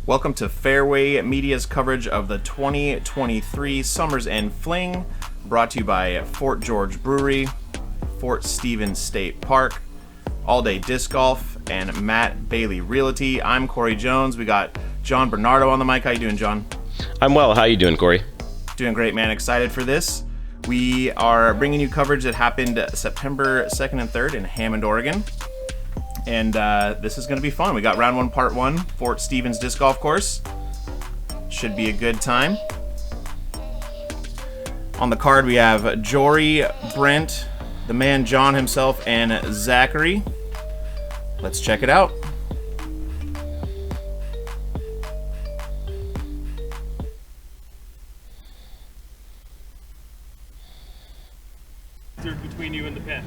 Welcome to Fairway Media's coverage of the 2023 Summers End Fling, brought to you by Fort George Brewery, Fort Stevens State Park, All Day Disc Golf, and Matt Bailey Realty. I'm Cory Jones. We got John Bernardo on the mic. How you doing, John? I'm well. How you doing, Cory? Doing great, man. Excited for this. We are bringing you coverage that happened September 2nd and 3rd in Hammond, Oregon. And this is going to be fun. We got round one, part one, Fort Stevens Disc Golf Course. Should be a good time. On the card, we have Jory, Brent, the man John himself, and Zachary. Let's check it out. Between you and the pin.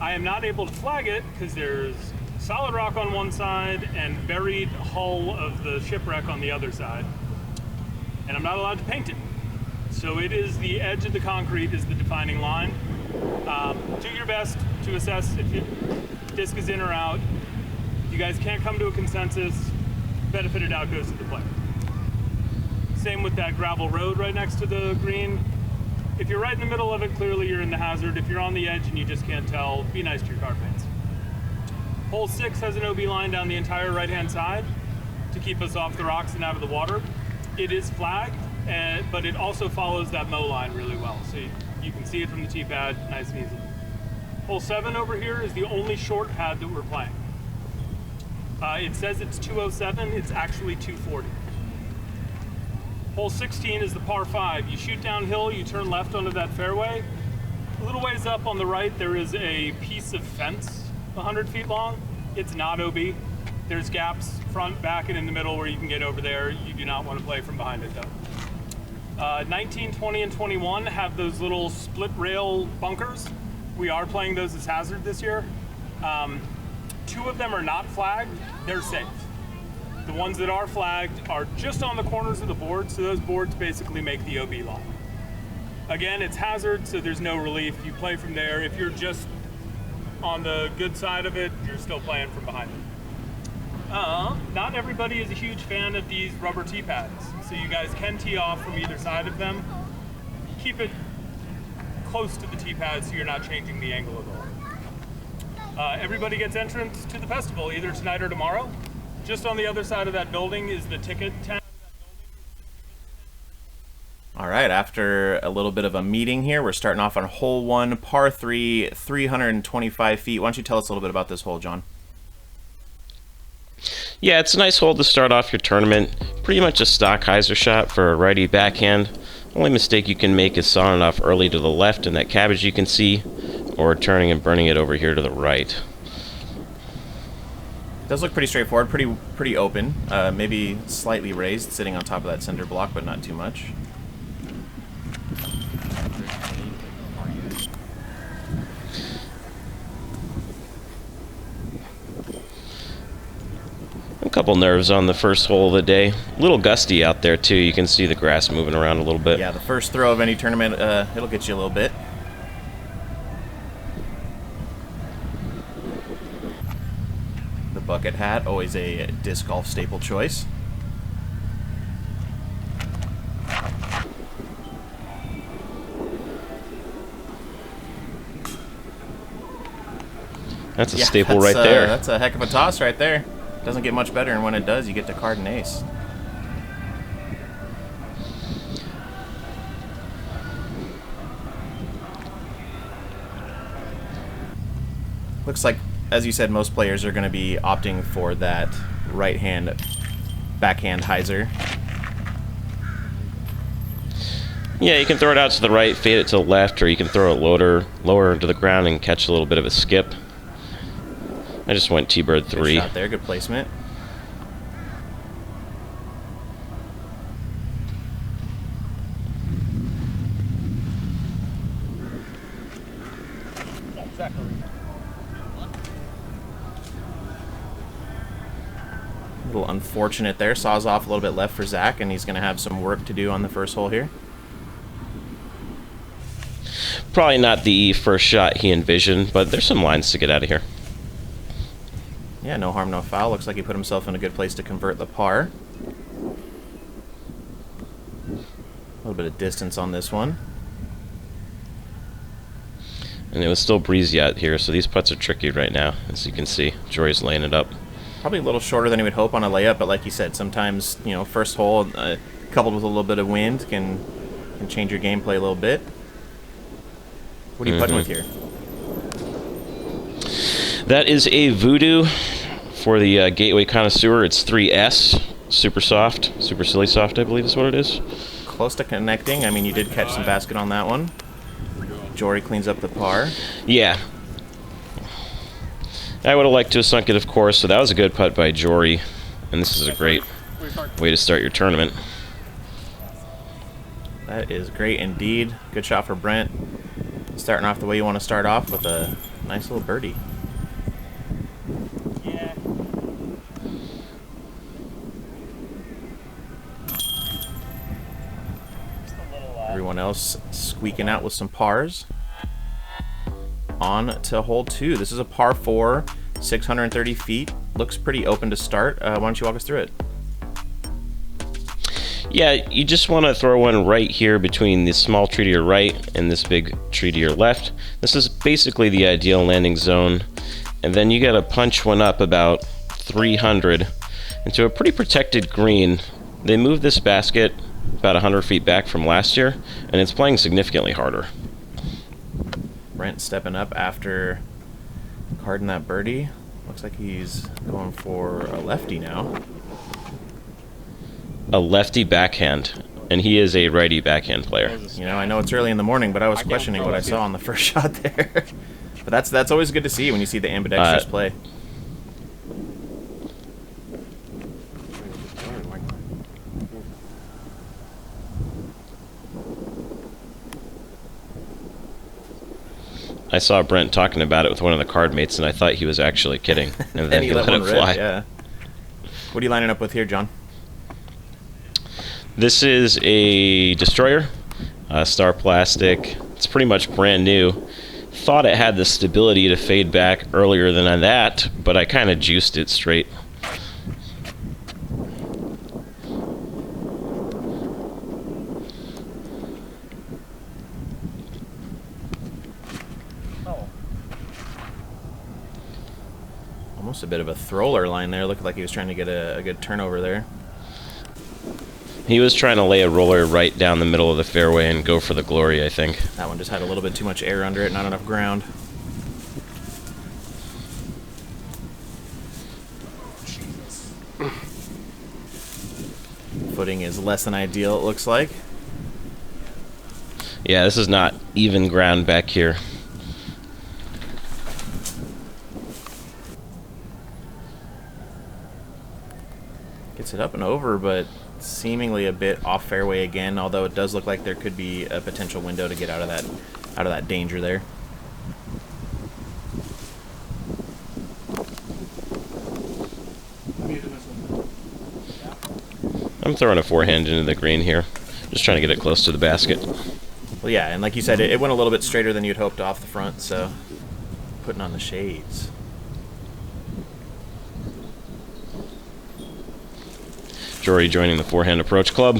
I am not able to flag it because there's solid rock on one side and buried hull of the shipwreck on the other side, and I'm not allowed to paint it. So it is the edge of the concrete is the defining line. Do your best to assess if your disc is in or out. If you guys can't come to a consensus, benefited out goes to the player. Same with that gravel road right next to the green. If you're right in the middle of it, clearly you're in the hazard. If you're on the edge and you just can't tell, be nice to your card mates. Hole 6 has an OB line down the entire right-hand side to keep us off the rocks and out of the water. It is flagged, but it also follows that mow line really well. So you can see it from the tee pad, nice and easy. Hole 7 over here is the only short pad that we're playing. It says it's 207, it's actually 240. Hole 16 is the par 5. You shoot downhill, you turn left onto that fairway. A little ways up on the right, there is a piece of fence 100 feet long. It's not OB. There's gaps front, back, and in the middle where you can get over there. You do not want to play from behind it, though. 19, 20, and 21 have those little split rail bunkers. We are playing those as hazard this year. 2 of them are not flagged. They're safe. The ones that are flagged are just on the corners of the board, so those boards basically make the OB line. Again, it's hazard, so there's no relief. You play from there. If you're just on the good side of it, you're still playing from behind it. Not everybody is a huge fan of these rubber tee pads, so you guys can tee off from either side of them. Keep it close to the tee pad so you're not changing the angle of the hole. Everybody gets entrance to the festival either tonight or tomorrow. Just on the other side of that building is the ticket tent. All right, after a little bit of a meeting here, we're starting off on hole 1, par 3, 325 feet. Why don't you tell us a little bit about this hole, John? Yeah, it's a nice hole to start off your tournament. Pretty much a stock hyzer shot for a righty backhand. Only mistake you can make is sawing it off early to the left in that cabbage you can see, or turning and burning it over here to the right. Does look pretty straightforward, pretty open, maybe slightly raised, sitting on top of that cinder block, but not too much. A couple nerves on the first hole of the day. A little gusty out there too. You can see the grass moving around a little bit. Yeah, the first throw of any tournament, it'll get you a little bit. Bucket hat, always a disc golf staple choice. That's a staple right there. That's a heck of a toss right there. Doesn't get much better, and when it does, you get to card and ace. Looks like, as you said, most players are going to be opting for that right-hand backhand hyzer. Yeah, you can throw it out to the right, fade it to the left, or you can throw it lower into the ground and catch a little bit of a skip. I just went T-bird 3. Good shot there, good placement. Zachary. A little unfortunate there. Saws off a little bit left for Zach, and he's going to have some work to do on the first hole here. Probably not the first shot he envisioned, but there's some lines to get out of here. Yeah, no harm, no foul. Looks like he put himself in a good place to convert the par. bit of distance on this one. And it was still breezy out here, so these putts are tricky right now, as you can see. Jory's laying it up. Probably a little shorter than you would hope on a layup, but like you said, sometimes, you know, first hole coupled with a little bit of wind can change your gameplay a little bit. What are you putting with here? That is a Voodoo for the Gateway Connoisseur. It's 3S, super soft, super silly soft, I believe is what it is. Close to connecting. I mean, you did catch some basket on that one. Jory cleans up the par. Yeah. I would have liked to have sunk it, of course, so that was a good putt by Jory. And this is a great way to start your tournament. That is great indeed. Good shot for Brent. Starting off the way you want to start off with a nice little birdie. Yeah. Everyone else squeaking out with some pars. On to hole 2. This is a par 4, 630 feet. Looks pretty open to start. Why don't you walk us through it? Yeah, you just want to throw one right here between this small tree to your right and this big tree to your left. This is basically the ideal landing zone. And then you got to punch one up about 300 into a pretty protected green. They moved this basket about 100 feet back from last year, and it's playing significantly harder. Brent stepping up after carding that birdie. Looks like he's going for a lefty now. A lefty backhand, and he is a righty backhand player. You know, I know it's early in the morning, but I was questioning what I saw on the first shot there. But that's always good to see when you see the ambidextrous play. I saw Brent talking about it with one of the card mates, and I thought he was actually kidding, and then he he let it one fly. rip, yeah. What are you lining up with here, John? This is a Destroyer, Star Plastic. It's pretty much brand new. Thought it had the stability to fade back earlier than that, but I kind of juiced it straight. Almost a bit of a thrower line there. Looked like he was trying to get a good turnover there. He was trying to lay a roller right down the middle of the fairway and go for the glory, I think. That one just had a little bit too much air under it, not enough ground. Footing is less than ideal, it looks like. Yeah, this is not even ground back here. Gets it up and over, but seemingly a bit off fairway again, although it does look like there could be a potential window to get out of that danger there. I'm throwing a forehand into the green here. Just trying to get it close to the basket. Well, yeah, and like you said, it went a little bit straighter than you'd hoped off the front, so putting on the shades. Jory joining the forehand approach club.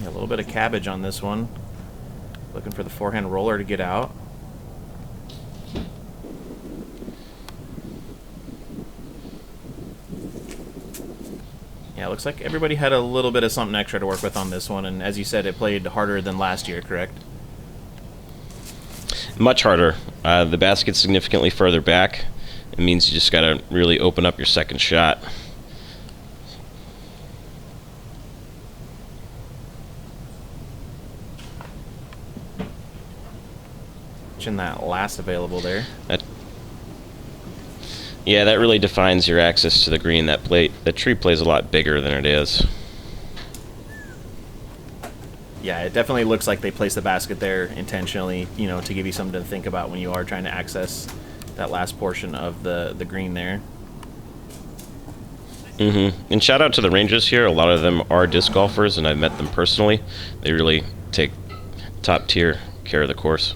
Yeah, a little bit of cabbage on this one. Looking for the forehand roller to get out. Yeah, it looks like everybody had a little bit of something extra to work with on this one, and as you said, it played harder than last year, correct? Much harder. The basket's significantly further back. It means you just got to really open up your second shot. In that last available there. Yeah, that really defines your access to the green. That tree plays a lot bigger than it is. Yeah, it definitely looks like they placed the basket there intentionally, you know, to give you something to think about when you are trying to access that last portion of the green there. And shout out to the Rangers here. A lot of them are disc golfers, and I've met them personally. They really take top tier care of the course.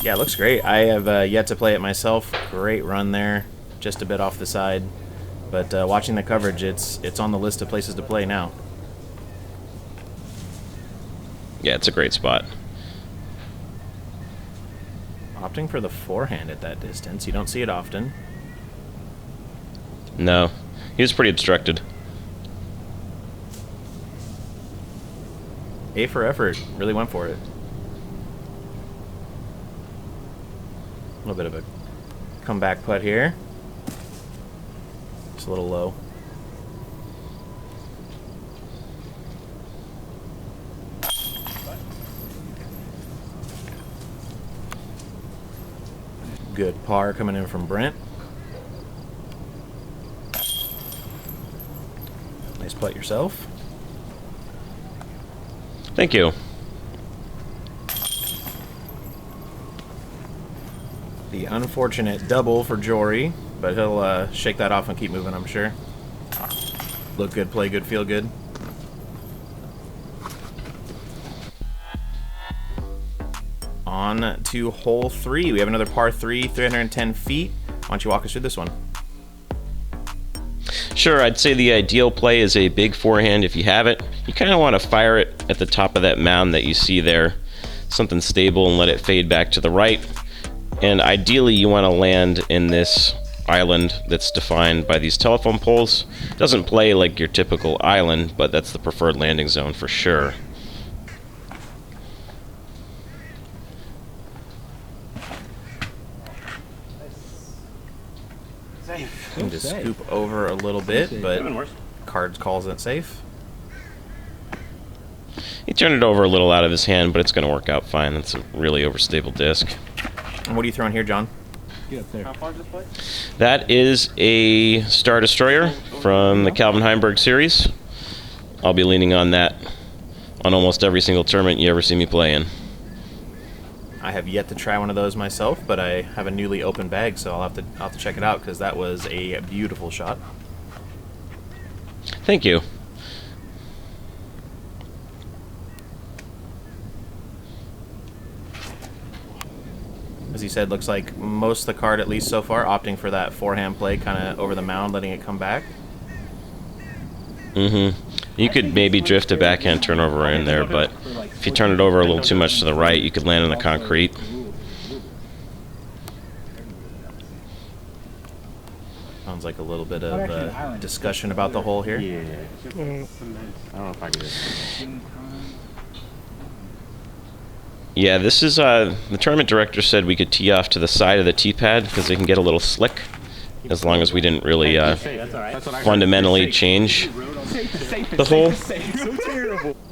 Yeah, it looks great. I have yet to play it myself. Great run there, just a bit off the side. But watching the coverage, it's on the list of places to play now. Yeah, it's a great spot. Opting for the forehand at that distance. You don't see it often. No, he was pretty obstructed. A for effort. Really went for it. A little bit of a comeback putt here. It's a little low. Good par coming in from Brent. Nice putt yourself. Thank you. The unfortunate double for Jory, but he'll shake that off and keep moving, I'm sure. Look good, play good, feel good. On to hole 3. We have another par 3, 310 feet. Why don't you walk us through this one? Sure, I'd say the ideal play is a big forehand if you have it. You kind of want to fire it at the top of that mound that you see there, something stable, and let it fade back to the right. And ideally you want to land in this island that's defined by these telephone poles. It doesn't play like your typical island, but that's the preferred landing zone for sure. And just scoop over a little bit, but Cards calls it safe. He turned it over a little out of his hand, but it's going to work out fine. That's a really overstable disc. And what are you throwing here, John? Get up there. How far does it play? That is a Star Destroyer from the Calvin Heimberg series. I'll be leaning on that on almost every single tournament you ever see me play in. I have yet to try one of those myself, but I have a newly opened bag, so I'll have to check it out because that was a beautiful shot. Thank you. As he said, looks like most of the card, at least so far, opting for that forehand play, kind of over the mound, letting it come back. You could maybe drift a backhand turnover in there, but if you turn it over a little too much to the right, you could land on the concrete. Sounds like a little bit of discussion about the hole here. Yeah. I don't know if I can. Yeah, this is, the tournament director said we could tee off to the side of the tee pad because they can get a little slick, as long as we didn't really fundamentally change the hole.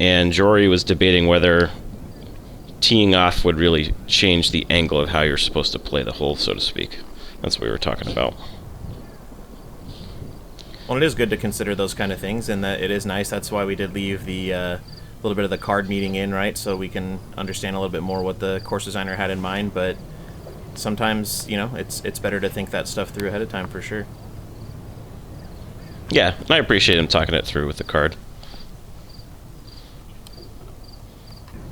And Jory was debating whether teeing off would really change the angle of how you're supposed to play the hole, so to speak. That's what we were talking about. Well, it is good to consider those kind of things, and that it is nice. That's why we did leave the little bit of the card meeting in, right? So we can understand a little bit more what the course designer had in mind. But sometimes, you know, it's better to think that stuff through ahead of time for sure. Yeah, I appreciate him talking it through with the card.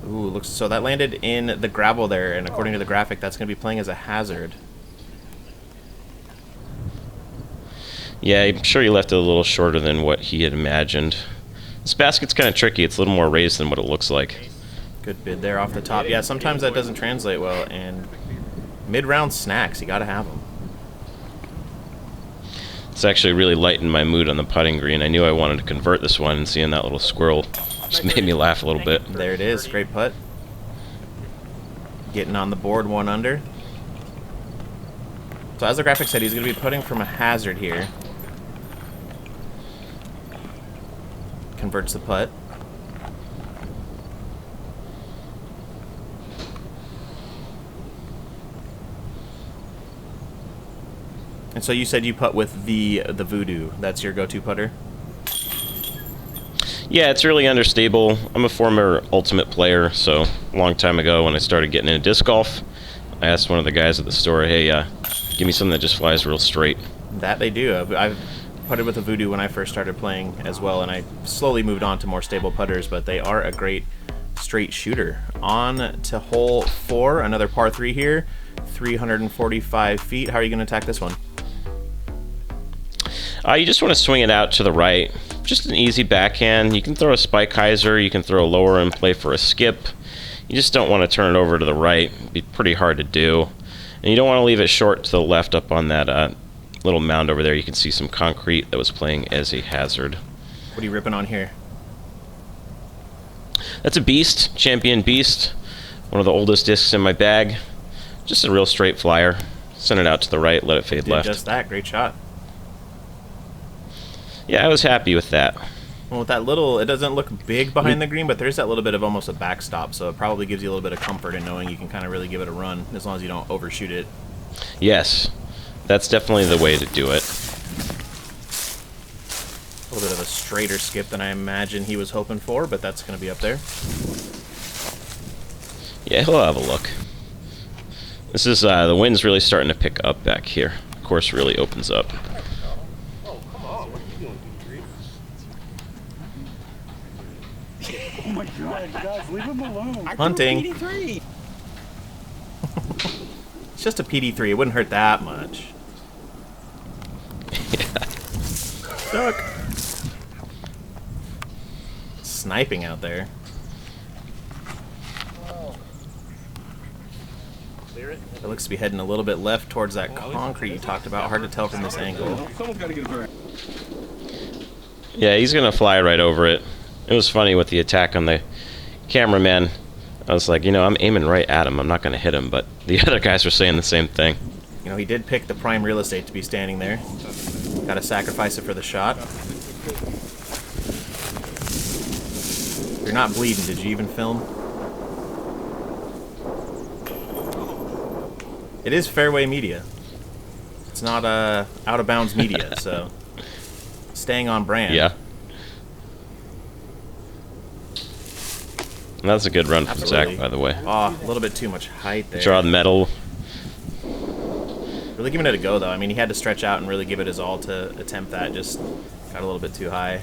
Ooh, looks so that landed in the gravel there, and according to the graphic, that's going to be playing as a hazard. Yeah, I'm sure he left it a little shorter than what he had imagined. This basket's kind of tricky. It's a little more raised than what it looks like. Good bid there off the top. Yeah, sometimes that doesn't translate well, and mid-round snacks, you got to have them. It's actually really lightened my mood on the putting green. I knew I wanted to convert this one, and seeing that little squirrel just made me laugh a little bit. There it is. Great putt. Getting on the board, 1 under. So as the graphic said, he's going to be putting from a hazard here. Converts the putt. And so you said you putt with the Voodoo. That's your go-to putter? Yeah, it's really understable. I'm a former Ultimate player, so a long time ago when I started getting into disc golf, I asked one of the guys at the store, hey, give me something that just flies real straight. That they do. I've putted with a Voodoo when I first started playing as well, and I slowly moved on to more stable putters, but they are a great straight shooter. On to hole 4, another par 3 here, 345 feet. How are you going to attack this one? You just want to swing it out to the right. Just an easy backhand. You can throw a spike hyzer, you can throw a lower and play for a skip. You just don't want to turn it over to the right. It'd be pretty hard to do. And you don't want to leave it short to the left up on that little mound over there. You can see some concrete that was playing as a hazard. What are you ripping on here? That's a Beast, Champion Beast. One of the oldest discs in my bag. Just a real straight flyer. Send it out to the right, let it fade Did left. just that. Great shot. Yeah, I was happy with that. Well, with that little, it doesn't look big behind the green, but there's that little bit of almost a backstop, so it probably gives you a little bit of comfort in knowing you can kind of really give it a run, as long as you don't overshoot it. Yes, that's definitely the way to do it. A little bit of a straighter skip than I imagine he was hoping for, but that's going to be up there. Yeah, he'll have a look. This is, the wind's really starting to pick up back here. The course really opens up. Oh my god, guys, leave him alone. Hunting. It's just a PD3. It wouldn't hurt that much. Stuck. Sniping out there. It looks to be heading a little bit left towards that concrete you talked about. Hard to tell from this angle. Someone's got to get a bird. Yeah, he's gonna fly right over it. It was funny with the attack on the cameraman. I was like, you know, I'm aiming right at him. I'm not gonna hit him, but the other guys were saying the same thing. You know, he did pick the prime real estate to be standing there. Gotta sacrifice it for the shot. You're not bleeding. Did you even film? It is Fairway Media. It's not out of bounds media, so staying on brand. Yeah. And that's a good run from Absolutely. Zach, by the way. Oh, a little bit too much height there. Draw the metal. Really giving it a go, though. I mean, he had to stretch out and really give it his all to attempt that. Just got a little bit too high.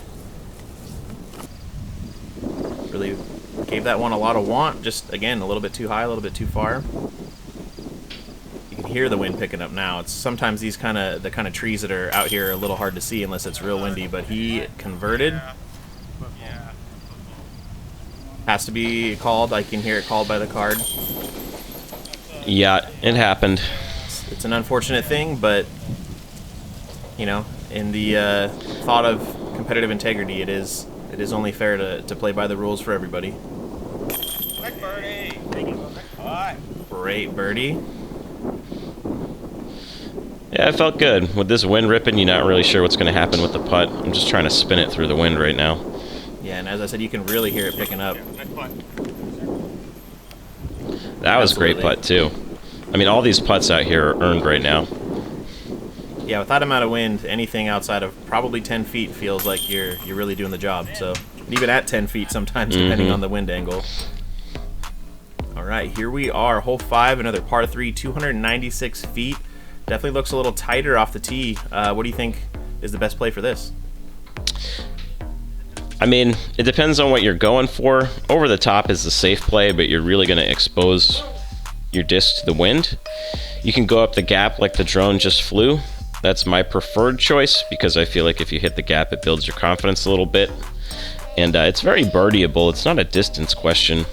Really gave that one a lot of want. Just, again, a little bit too high, a little bit too far. You can hear the wind picking up now. It's sometimes the kind of trees that are out here are a little hard to see unless it's real windy, but he converted. Has to be called. I can hear it called by the card. Yeah, it happened. It's an unfortunate thing, but you know, in the thought of competitive integrity, it is only fair to play by the rules for everybody. Great birdie. Yeah, it felt good. With this wind ripping, you're not really sure what's going to happen with the putt. I'm just trying to spin it through the wind right now. Yeah, and as I said, you can really hear it picking up. That was a great Absolutely. putt, too. I mean, all these putts out here are earned right now. Yeah, with that amount of wind, anything outside of probably 10 feet feels like you're really doing the job. So even at 10 feet sometimes, depending on the wind angle. All right, here we are, hole 5, another par 3, 296 feet. Definitely looks a little tighter off the tee. What do you think is the best play for this? I mean, it depends on what you're going for. Over the top is the safe play, but you're really going to expose your disc to the wind. You can go up the gap like the drone just flew. That's my preferred choice because I feel like if you hit the gap, it builds your confidence a little bit. And it's very birdieable. It's not a distance question,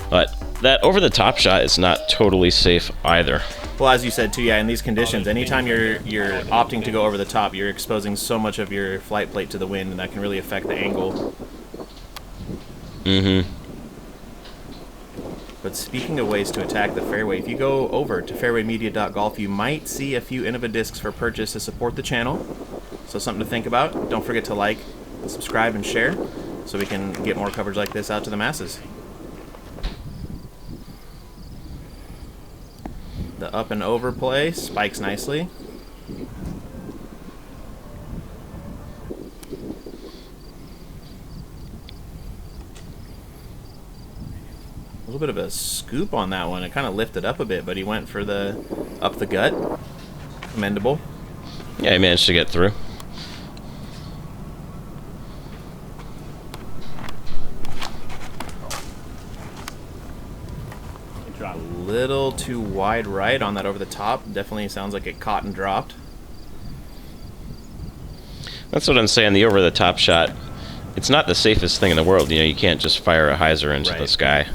but that over the top shot is not totally safe either. Well, as you said too, yeah, in these conditions, anytime you're opting to go over the top, you're exposing so much of your flight plate to the wind, and that can really affect the angle. But speaking of ways to attack the fairway, if you go over to fairwaymedia.golf, you might see a few Innova discs for purchase to support the channel. So something to think about. Don't forget to like, subscribe, and share so we can get more coverage like this out to the masses. The up and over play spikes nicely. A little bit of a scoop on that one. It kind of lifted up a bit, but he went for the up the gut. Commendable. Yeah, he managed to get through. little too wide right on that over the top. Definitely sounds like it caught and dropped. That's what I'm saying. The over the top shot, it's not the safest thing in the world. You know, you can't just fire a hyzer into the sky.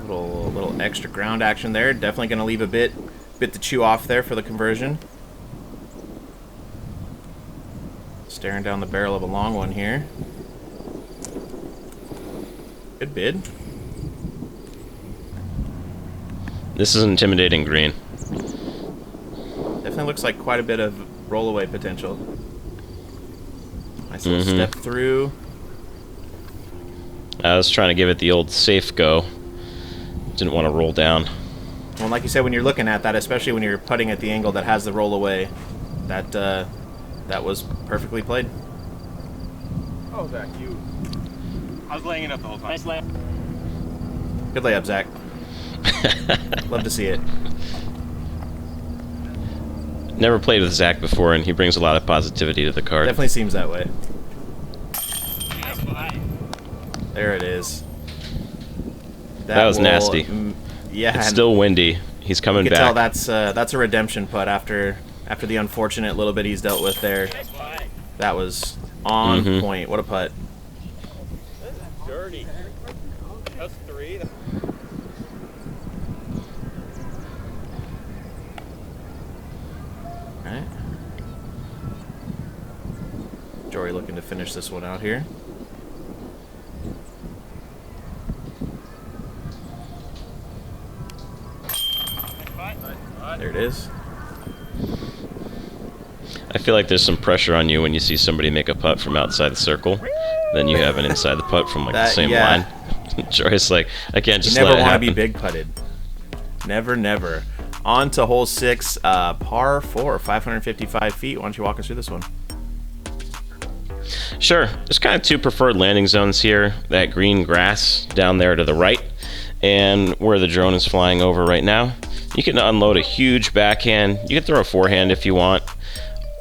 Little extra ground action there. Definitely going to leave a bit to chew off there for the conversion. Staring down the barrel of a long one here. Good bid. This is intimidating green. Definitely looks like quite a bit of rollaway potential. Nice little step through. I was trying to give it the old safe go. Didn't want to roll down. Well, like you said, when you're looking at that, especially when you're putting at the angle that has the rollaway, that was perfectly played. Oh, Zach, you. I was laying it up the whole time. Nice layup. Good layup, Zach. Love to see it. Never played with Zach before, and he brings a lot of positivity to the card. Definitely seems that way. There it is. That was nasty. Yeah, it's still windy. He's coming you back. can tell that's a redemption putt after the unfortunate little bit he's dealt with there. That was on point. What a putt. Dirty. That's 3. Alright. Jory looking to finish this one out here. There it is. I feel like there's some pressure on you when you see somebody make a putt from outside the circle. Then you have an inside the putt from like the same line. Jory's like, I can't just let it happen. You never want to be big putted. Never, never. On to hole 6, par 4, 555 feet. Why don't you walk us through this one? Sure. There's kind of 2 preferred landing zones here. That green grass down there to the right, and where the drone is flying over right now. You can unload a huge backhand. You can throw a forehand if you want.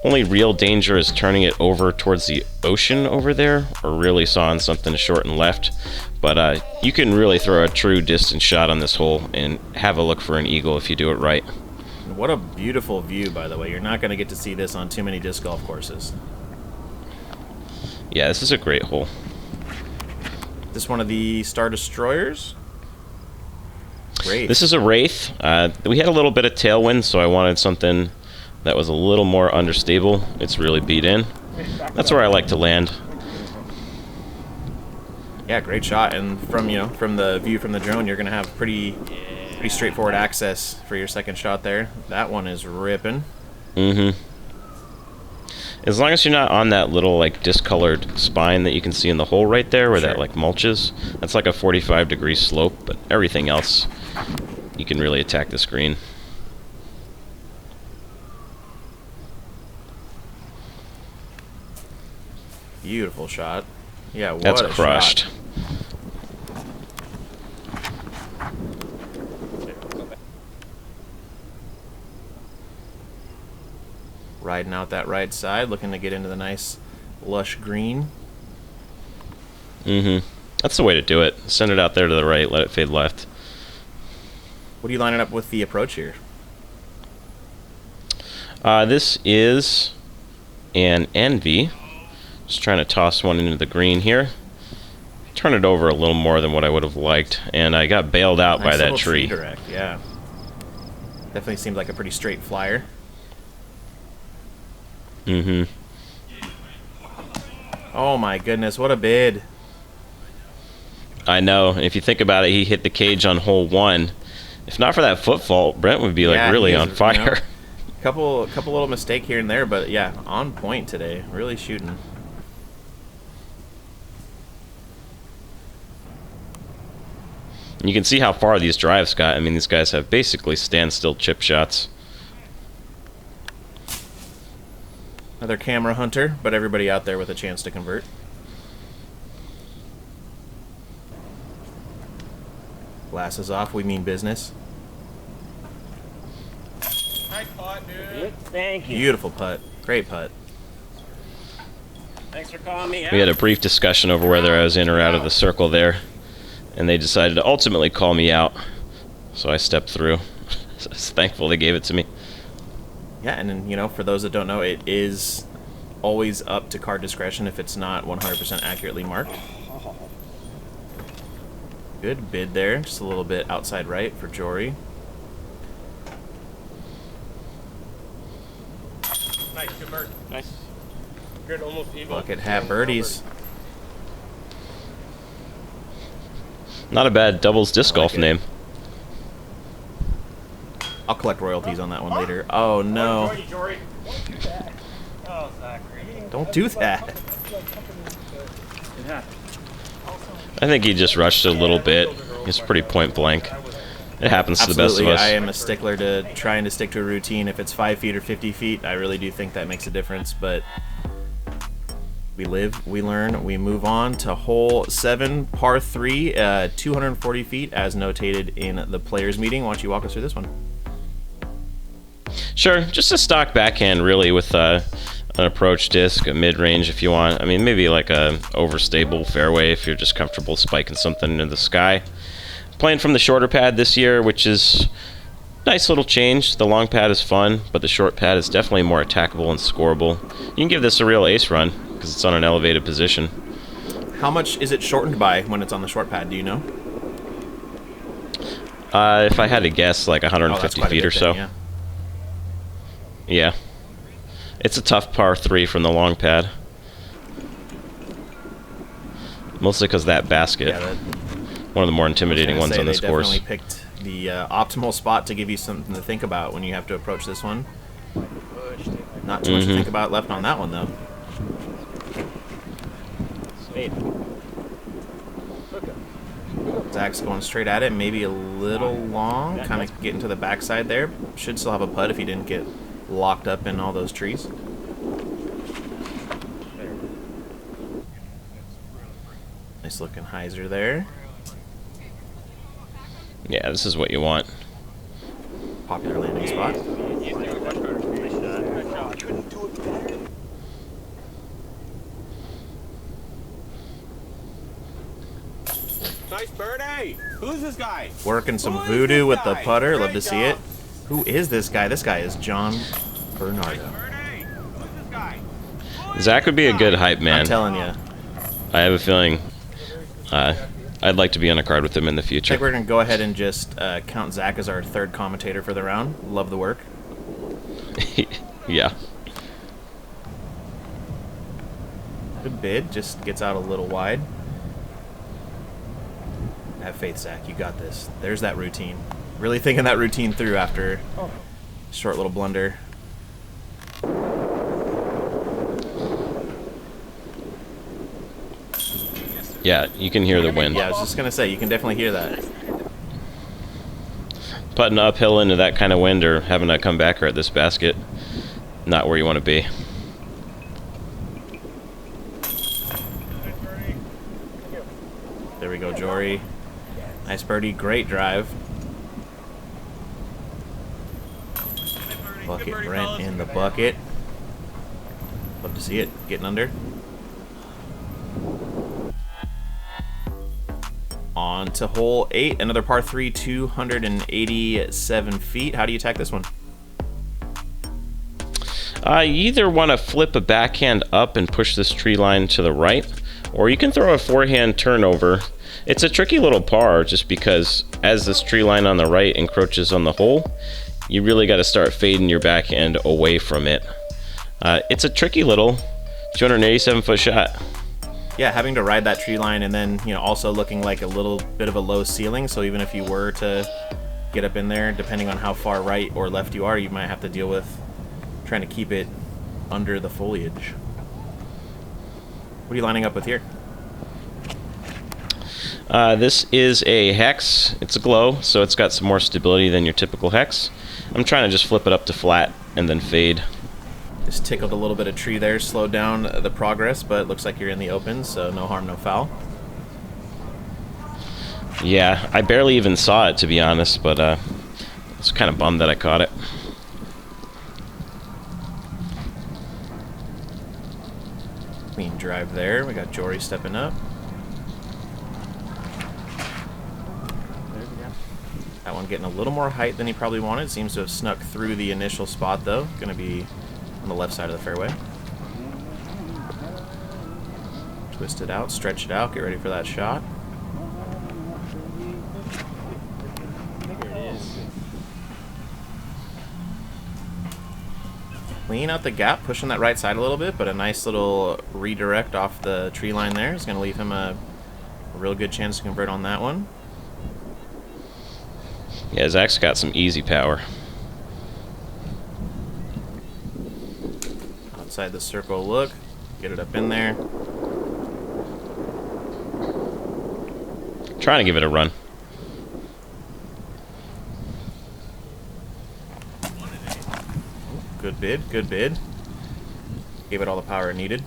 Only real danger is turning it over towards the ocean over there, or really sawing something short and left. But you can really throw a true distance shot on this hole and have a look for an eagle if you do it right. What a beautiful view, by the way. You're not going to get to see this on too many disc golf courses. Yeah, this is a great hole. This one of the Star Destroyers? Great. This is a Wraith. We had a little bit of tailwind, so I wanted something that was a little more understable. It's really beat in. That's where I like to land. Yeah, great shot. And from the view from the drone, you're going to have pretty straightforward access for your second shot there. That one is ripping. As long as you're not on that little like discolored spine that you can see in the hole right there where that like mulches. That's like a 45-degree slope, but everything else you can really attack the screen. Beautiful shot. Yeah, what That's a crushed. shot. Riding out that right side, looking to get into the nice lush green. That's the way to do it. Send it out there to the right, let it fade left. What are you lining up with the approach here? This is an Envy. Just trying to toss one into the green here. Turn it over a little more than what I would have liked, and I got bailed out by that tree. Direct, yeah. Definitely seemed like a pretty straight flyer. Oh my goodness, what a bid. I know. If you think about it, he hit the cage on hole 1. If not for that foot fault, Brent would be like really on fire. Couple little mistake here and there, but yeah, on point today. Really shooting. You can see how far these drives got. I mean, these guys have basically standstill chip shots. Another camera hunter, but everybody out there with a chance to convert. Glasses off, we mean business. Nice putt, dude. Thank you. Beautiful putt. Great putt. Thanks for calling me out. We had a brief discussion over whether I was in or out of the circle there, and they decided to ultimately call me out, so I stepped through. So I was thankful they gave it to me. Yeah, and then, you know, for those that don't know, it is always up to card discretion if it's not 100% accurately marked. Good bid there, just a little bit outside right for Jory. Nice, good bird. Nice. Good, almost even. Bucket hat birdies. Not a bad doubles disc golf it. name. I'll collect royalties on that one later. Oh no. Jory. Oh, Zachary. Don't do that. I think he just rushed it a little bit. He's pretty point blank. It happens to the best of Absolutely, us. I am a stickler to trying to stick to a routine. If it's 5 feet or 50 feet, I really do think that makes a difference, but we live, we learn, we move on to hole 7, par 3, 240 feet, as notated in the players' meeting. Why don't you walk us through this one? Sure, just a stock backhand, really, with an approach disc, a mid-range if you want. I mean, maybe like a overstable fairway if you're just comfortable spiking something into the sky. Playing from the shorter pad this year, which is nice little change. The long pad is fun, but the short pad is definitely more attackable and scoreable. You can give this a real ace run because it's on an elevated position. How much is it shortened by when it's on the short pad, do you know? If I had to guess, like 150 feet or so. Yeah. Yeah. It's a tough par 3 from the long pad. Mostly because that basket. Yeah, One of the more intimidating ones on this course. They definitely picked the optimal spot to give you something to think about when you have to approach this one. Not too much to think about left on that one, though. Sweet. Zach's going straight at it, maybe a little long, kind of getting to the backside there. Should still have a putt if he didn't get locked up in all those trees. Nice looking hyzer there. Yeah, this is what you want. Popular landing spot. Nice birdie. Who's this guy? Working some voodoo with the putter. Love to see it. Who is this guy? This guy is John Bernardo. Zach would be a good hype man. I'm telling you. I have a feeling I'd like to be on a card with him in the I future. think we're going to go ahead and just count Zach as our third commentator for the round. Love the work. Yeah. Good bid. Just gets out a little wide. Have faith, Zach. You got this. There's that routine. Really thinking that routine through after a short little blunder. Yeah, you can hear the wind. Yeah, I was just going to say, you can definitely hear that. Putting uphill into that kind of wind or having to come back or at this basket, not where you want to be. There we go, Jory. Nice birdie. Great drive. Bucket Brent in the bucket. Love to see it. Getting under. On to hole 8. Another par 3, 287 feet. How do you attack this one? You either want to flip a backhand up and push this tree line to the right, or you can throw a forehand turnover. It's a tricky little par just because as this tree line on the right encroaches on the hole, you really got to start fading your backhand away from it. It's a tricky little 287-foot shot. Yeah, having to ride that tree line and then, you know, also looking like a little bit of a low ceiling. So even if you were to get up in there, depending on how far right or left you are, you might have to deal with trying to keep it under the foliage. What are you lining up with here? This is a hex. It's a glow, so it's got some more stability than your typical hex. I'm trying to just flip it up to flat and then fade. Just tickled a little bit of tree there, slowed down the progress, but it looks like you're in the open, so no harm, no foul. Yeah, I barely even saw it, to be honest, but I was kind of bummed that I caught it. Clean drive there. We got Jory stepping up. That one getting a little more height than he probably wanted. Seems to have snuck through the initial spot, though. Going to be on the left side of the fairway. Twist it out, stretch it out, get ready for that shot. Clean out the gap, pushing that right side a little bit, but a nice little redirect off the tree line there is going to leave him a real good chance to convert on that one. Yeah, Zach's got some easy power. Outside the circle look, get it up in there. Trying to give it a run. Good bid, good bid. Gave it all the power it needed.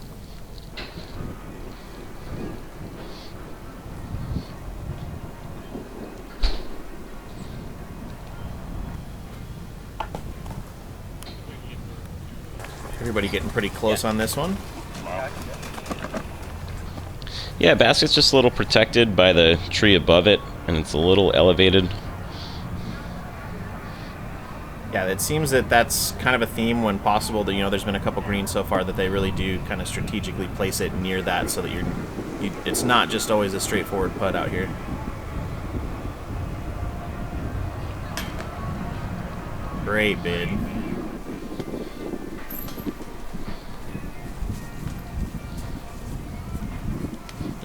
Everybody getting pretty close on this one. Yeah, basket's just a little protected by the tree above it, and it's a little elevated. Yeah, it seems that that's kind of a theme when possible. That, you know, there's been a couple greens so far that they really do kind of strategically place it near that, so that it's not just always a straightforward putt out here. Great bid.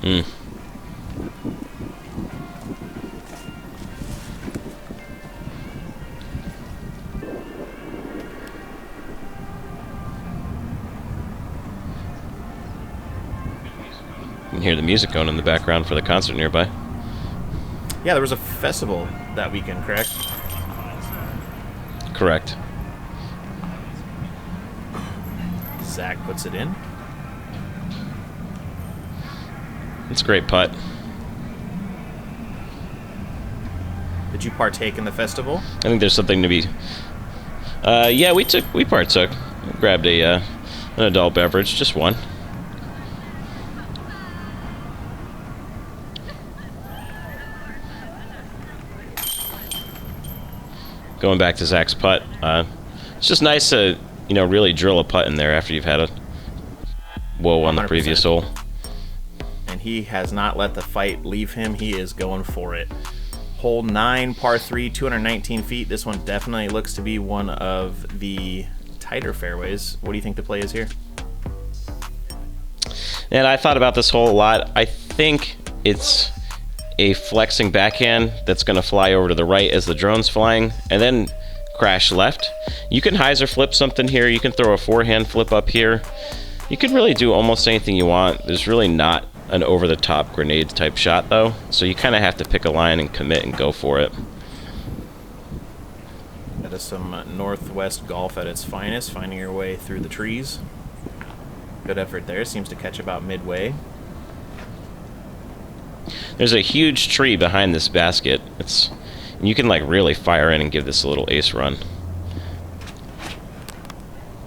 Mm. You can hear the music going in the background for the concert nearby. Yeah, there was a festival that weekend, correct? Correct. Zach puts it in. It's a great putt. Did you partake in the festival? I think there's something to be... yeah, we partook. Grabbed an adult beverage, just one. Going back to Zach's putt, it's just nice to, you know, really drill a putt in there after you've had a whoa on the 100%. previous hole. And he has not let the fight leave him. He is going for it. Hole 9, par 3, 219 feet. This one definitely looks to be one of the tighter fairways. What do you think the play is here? And I thought about this hole a lot. I think it's a flexing backhand that's going to fly over to the right as the drone's flying, and then crash left. You can hyzer flip something here. You can throw a forehand flip up here. You could really do almost anything you want. There's really not an over-the-top grenade type shot, though, so you kind of have to pick a line and commit and go for it. That is some Northwest golf at its finest, finding your way through the trees. Good effort there. Seems to catch about midway. There's a huge tree behind this basket. You can like really fire in and give this a little ace run.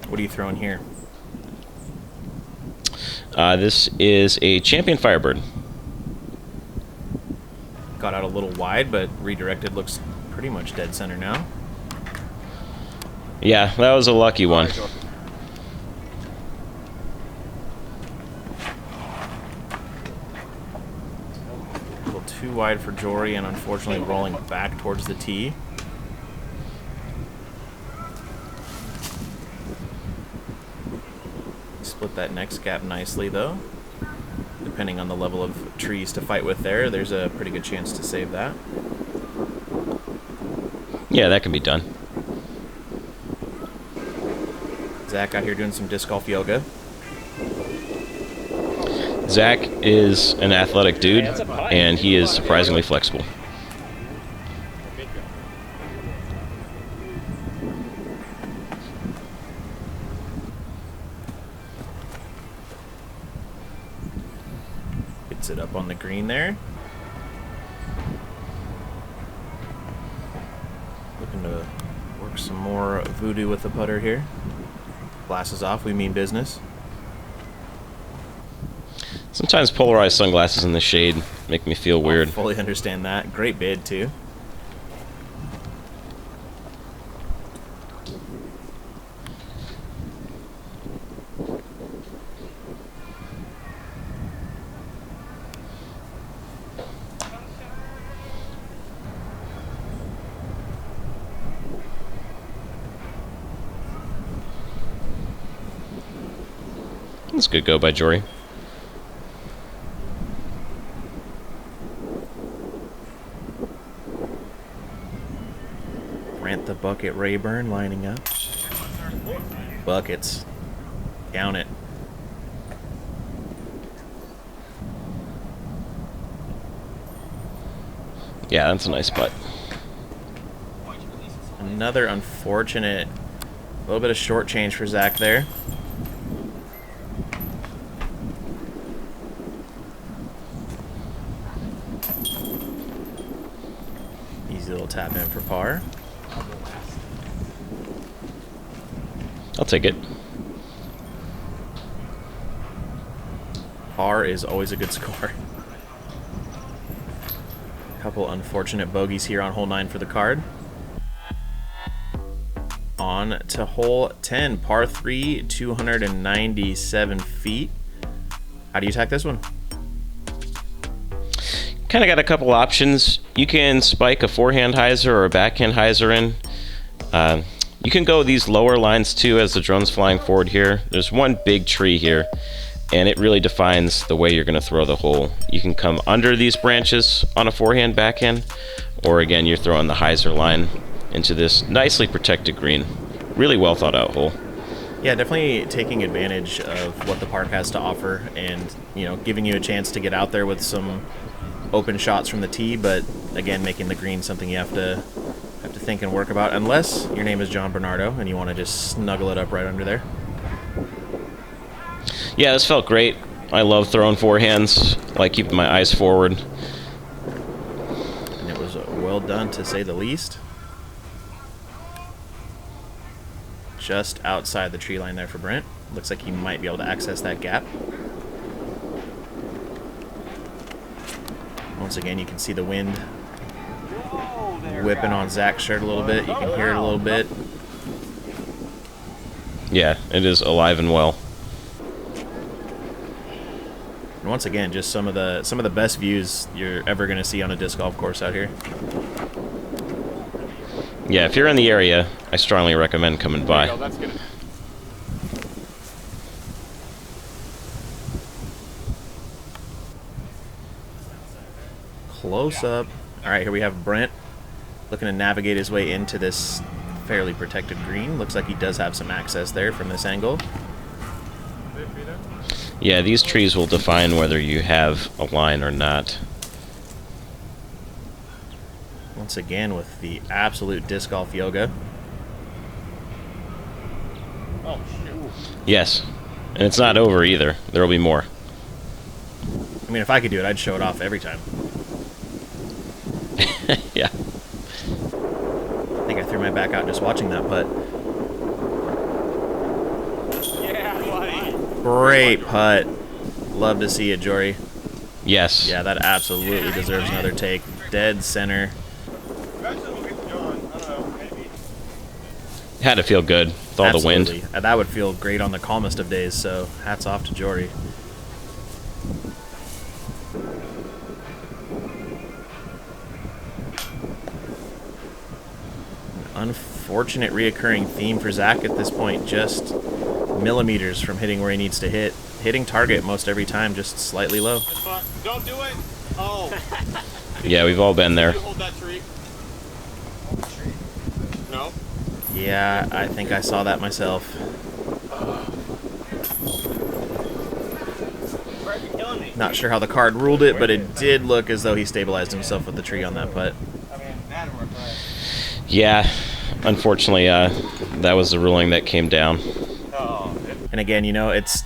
What are you throwing here? This is a Champion Firebird. Got out a little wide, but redirected. Looks pretty much dead center now. Yeah, that was a lucky one. A little too wide for Jory, and unfortunately rolling back towards the tee. Split that next gap nicely, though. Depending on the level of trees to fight with there, there's a pretty good chance to save that. Yeah, that can be done. Zach out here doing some disc golf yoga. Zach is an athletic dude, and he is surprisingly flexible. Gets it up on the green there. Looking to work some more voodoo with the putter here. Glasses off, we mean business. Sometimes polarized sunglasses in the shade make me feel weird. Fully understand that. Great bid, too. That's a good go by Jory. Brent the Bucket Rayburn lining up. Buckets. Count it. Yeah, that's a nice putt. Another unfortunate little bit of short change for Zach there. Easy little tap in for par. I'll take it. Par is always a good score. Couple unfortunate bogeys here on hole 9 for the card. On to hole 10, par 3, 297 feet. How do you attack this one? Kind of got a couple options. You can spike a forehand hyzer or a backhand hyzer in. You can go these lower lines too as the drone's flying forward here. There's one big tree here, and it really defines the way you're going to throw the hole. You can come under these branches on a forehand backhand, or again, you're throwing the hyzer line into this nicely protected green. Really well thought out hole. Yeah, definitely taking advantage of what the park has to offer, and giving you a chance to get out there with some open shots from the tee, but again, making the green something you have to think and work about, unless your name is John Bernardo and you want to just snuggle it up right under there. Yeah, this felt great. I love throwing forehands, like keeping my eyes forward. And it was well done, to say the least. Just outside the tree line there for Brent. Looks like he might be able to access that gap. Once again, you can see the wind whipping on Zach's shirt a little bit. You can hear it a little bit. Yeah, it is alive and well. And once again, just some of the best views you're ever going to see on a disc golf course out here. Yeah, if you're in the area, I strongly recommend coming by. There you go, that's good. Close up. All right, here we have Brent looking to navigate his way into this fairly protected green. Looks like he does have some access there from this angle. Yeah, these trees will define whether you have a line or not. Once again with the absolute disc golf yoga. Oh, shoot. Yes, and it's not over either. There will be more. I mean, if I could do it, I'd show it off every time. Yeah. I think I threw my back out just watching that putt. Yeah, buddy. Great putt. Love to see it, Jory. Yes. Yeah, that absolutely deserves another take. Dead center. Eventually we'll get to John. I don't know, maybe. Had to feel good with all the wind. Absolutely. That would feel great on the calmest of days, so hats off to Jory. Unfortunate reoccurring theme for Zach at this point, just millimeters from hitting where he needs to hit. Hitting target most every time, just slightly low. That's fine. Don't do it. Oh. Yeah, we've all been there. You hold that tree. No. Yeah, I think I saw that myself. You're killing me. Not sure how the card ruled it, but it did look as though he stabilized himself with the tree on that putt. I mean, that'd work, right? Yeah, unfortunately, that was the ruling that came down. Oh. And again, it's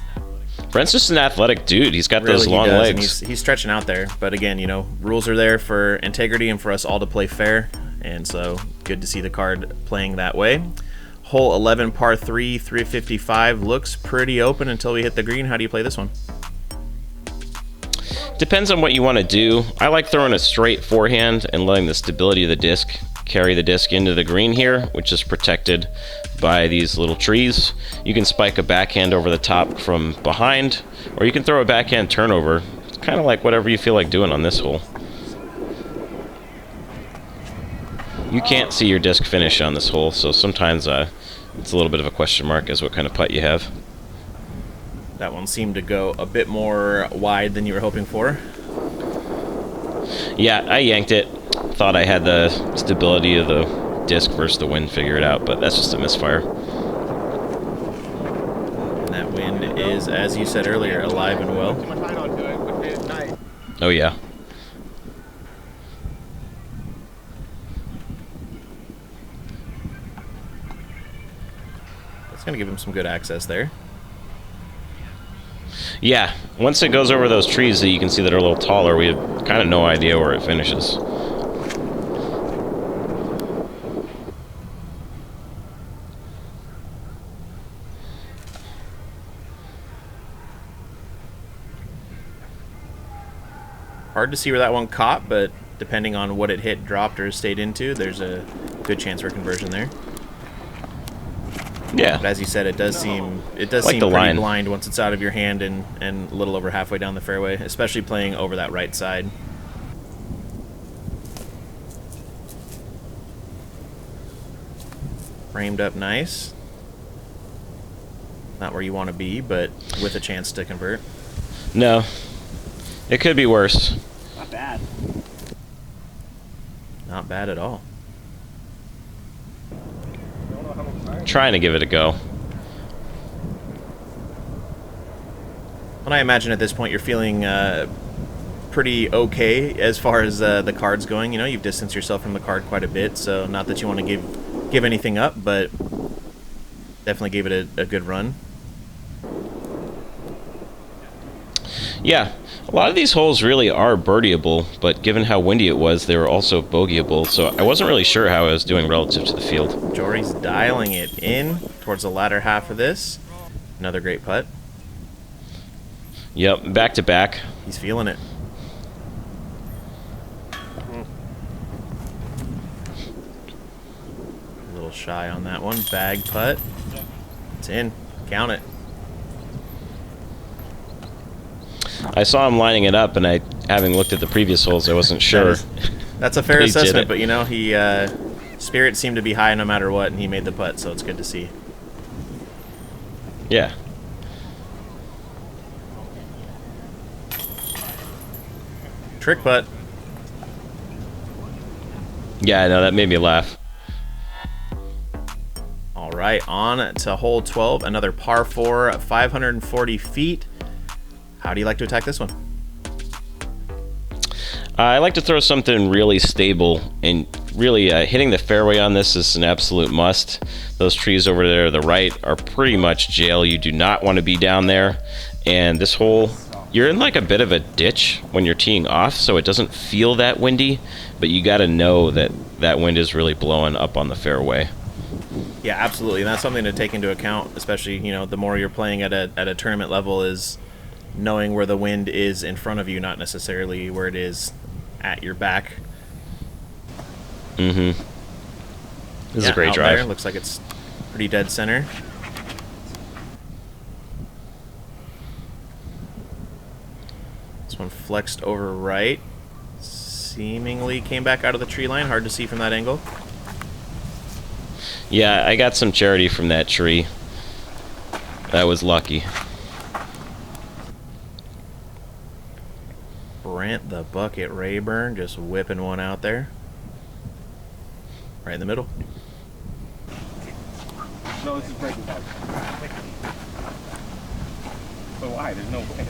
Brent's just an athletic dude. He's got those really long he does, and legs. he's stretching out there. But again, rules are there for integrity and for us all to play fair. And so good to see the card playing that way. Hole 11, par 3, 355 looks pretty open until we hit the green. How do you play this one? Depends on what you want to do. I like throwing a straight forehand and letting the stability of the disc carry the disc into the green here, which is protected by these little trees. You can spike a backhand over the top from behind, or you can throw a backhand turnover. It's kind of like whatever you feel like doing on this hole. You can't see your disc finish on this hole, so sometimes it's a little bit of a question mark as what kind of putt you have. That one seemed to go a bit more wide than you were hoping for. Yeah, I yanked it. Thought I had the stability of the disc versus the wind figured out, but that's just a misfire. And that wind is, as you said earlier, alive and well. Oh yeah. It's going to give him some good access there. Yeah, once it goes over those trees that you can see that are a little taller, we have kind of no idea where it finishes. Hard to see where that one caught, but depending on what it hit, dropped, or stayed into, there's a good chance for conversion there. Yeah. But as you said, it does seem Like seem the pretty line. blind once it's out of your hand and a little over halfway down the fairway, especially playing over that right side. Framed up nice. Not where you want to be, but with a chance to convert. No. It could be worse. Not bad. Not bad at all. Trying to give it a go. And I imagine at this point you're feeling pretty okay as far as the card's going. You know, you've distanced yourself from the card quite a bit, so not that you want to give anything up, but definitely gave it a good run. Yeah, a lot of these holes really are birdieable, but given how windy it was, they were also bogeyable, so I wasn't really sure how I was doing relative to the field. Jory's dialing it in towards the latter half of this. Another great putt. Yep, back to back. He's feeling it. A little shy on that one. Bag putt. It's in. Count it. I saw him lining it up, and having looked at the previous holes, I wasn't sure. That's a fair He did assessment, it. but you know, he spirits seemed to be high no matter what, and he made the putt, so it's good to see. Yeah. Trick putt. Yeah, I know, that made me laugh. All right, on to hole 12, another par 4, 540 feet. How do you like to attack this one? I like to throw something really stable, and really hitting the fairway on this is an absolute must. Those trees over there to the right are pretty much jail. You do not want to be down there. And this hole, you're in like a bit of a ditch when you're teeing off, so it doesn't feel that windy, but you got to know that that wind is really blowing up on the fairway. Yeah, absolutely. And that's something to take into account, especially, you know, the more you're playing at a tournament level, is knowing where the wind is in front of you, not necessarily where it is at your back. Mm-hmm. This is a great out drive. There. Looks like it's pretty dead center. This one flexed over right. Seemingly came back out of the tree line. Hard to see from that angle. Yeah, I got some charity from that tree. That was lucky. Brent the Bucket Rayburn just whipping one out there. Right in the middle. No, this is breaking ball. So why? There's no way.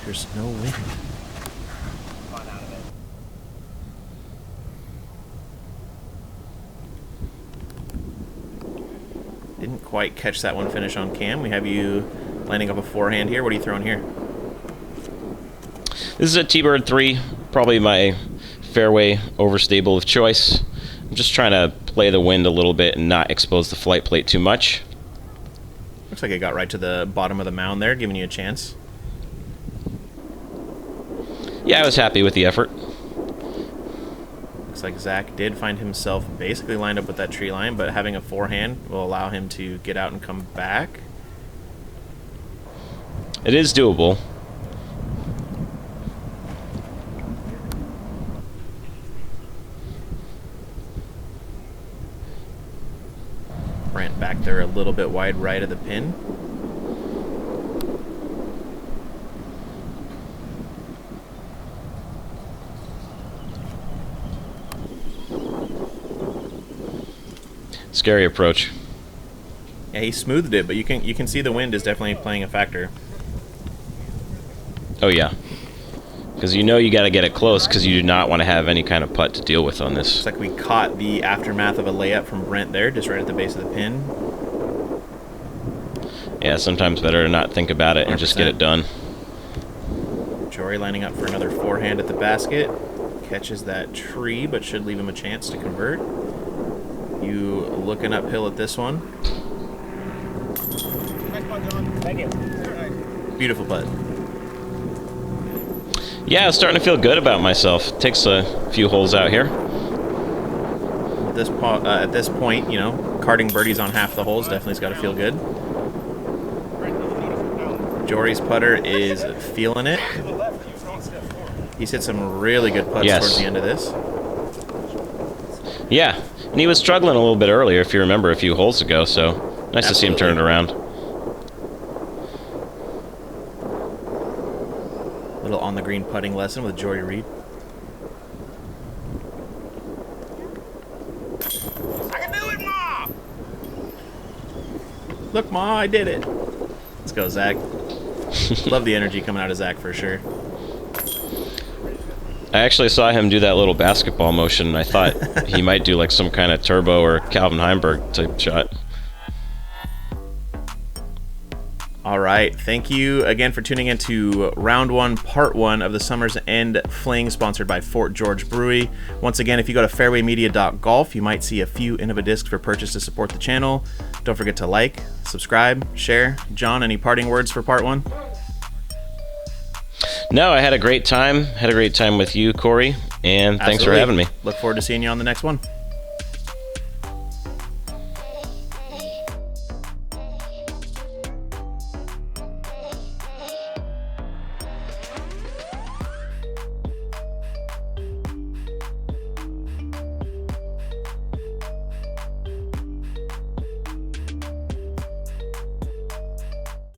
There's no wind. Didn't quite catch that one finish on cam. We have you lining up a forehand here. What are you throwing here? This is a T-Bird 3, probably my fairway overstable of choice. I'm just trying to play the wind a little bit and not expose the flight plate too much. Looks like it got right to the bottom of the mound there, giving you a chance. Yeah, I was happy with the effort. Looks like Zach did find himself basically lined up with that tree line, but having a forehand will allow him to get out and come back. It is doable. Brent back there a little bit wide right of the pin. Scary approach. Yeah, he smoothed it, but you can see the wind is definitely playing a factor. Oh yeah, because you know you got to get it close because you do not want to have any kind of putt to deal with on this. Looks like we caught the aftermath of a layup from Brent there, just right at the base of the pin. Yeah, sometimes better to not think about it and just get it done. Jory lining up for another forehand at the basket. Catches that tree, but should leave him a chance to convert. You looking uphill at this one. Thank you. Beautiful putt. Yeah, I was starting to feel good about myself. Takes a few holes out here. At this point, you know, carding birdies on half the holes definitely's got to feel good. Jory's putter is feeling it. He's hit some really good putts towards the end of this. Yeah, and he was struggling a little bit earlier, if you remember, a few holes ago, so nice to see him turn it around. Little on-the-green putting lesson with Jory Reid. I can do it, Ma! Look, Ma, I did it. Let's go, Zach. Love the energy coming out of Zach for sure. I actually saw him do that little basketball motion, and I thought he might do like some kind of Turbo or Calvin Heimberg type shot. All right, thank you again for tuning in to round one, part one of the Summer's End Fling, sponsored by Fort George Brewery. Once again, if you go to fairwaymedia.golf, you might see a few Innova discs for purchase to support the channel. Don't forget to like, subscribe, share. John, any parting words for part one? No, I had a great time. Had a great time with you, Corey, and thanks for Absolutely. having me. Look forward to seeing you on the next one.